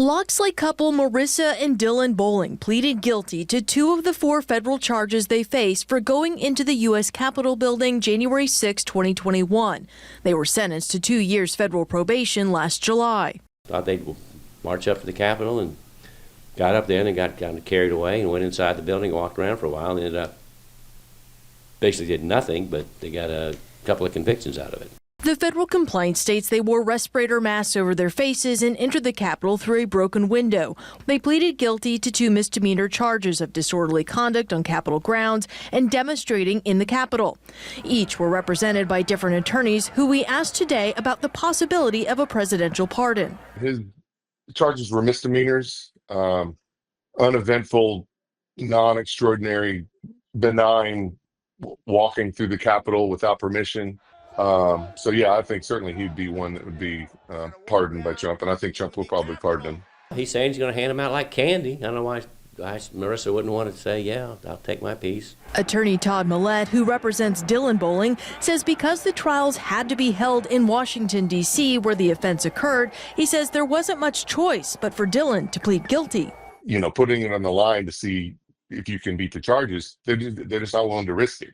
Loxley couple Marissa and Dylan Bowling pleaded guilty to 2 of the 4 federal charges they face for going into the U.S. Capitol building January 6, 2021. They were sentenced to 2 years federal probation last July. Thought they'd march up to the Capitol and got up there and then got kind of carried away and went inside the building, walked around for a while, and ended up basically did nothing, but they got a couple of convictions out of it. The federal complaint states they wore respirator masks over their faces and entered the Capitol through a broken window. They pleaded guilty to 2 misdemeanor charges of disorderly conduct on Capitol grounds and demonstrating in the Capitol. Each were represented by different attorneys who we asked today about the possibility of a presidential pardon. His charges were misdemeanors, uneventful, non-extraordinary, benign walking through the Capitol without permission. So yeah, I think certainly he'd be one that would be pardoned by Trump, and I think Trump will probably pardon him. He's saying he's going to hand him out like candy. I don't know why Marissa wouldn't want to say, yeah, I'll take my piece. Attorney Todd Millett, who represents Dylan Bowling, says because the trials had to be held in Washington, D.C., where the offense occurred, he says there wasn't much choice but for Dylan to plead guilty. You know, putting it on the line to see if you can beat the charges, they're just not willing to risk it.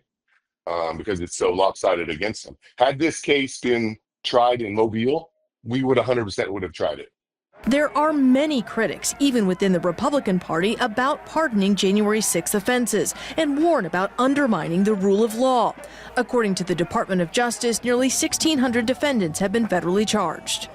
Because it's so lopsided against them. Had this case been tried in Mobile, we would 100% would have tried it. There are many critics, even within the Republican Party, about pardoning January 6 offenses and warn about undermining the rule of law. According to the Department of Justice, nearly 1,600 defendants have been federally charged.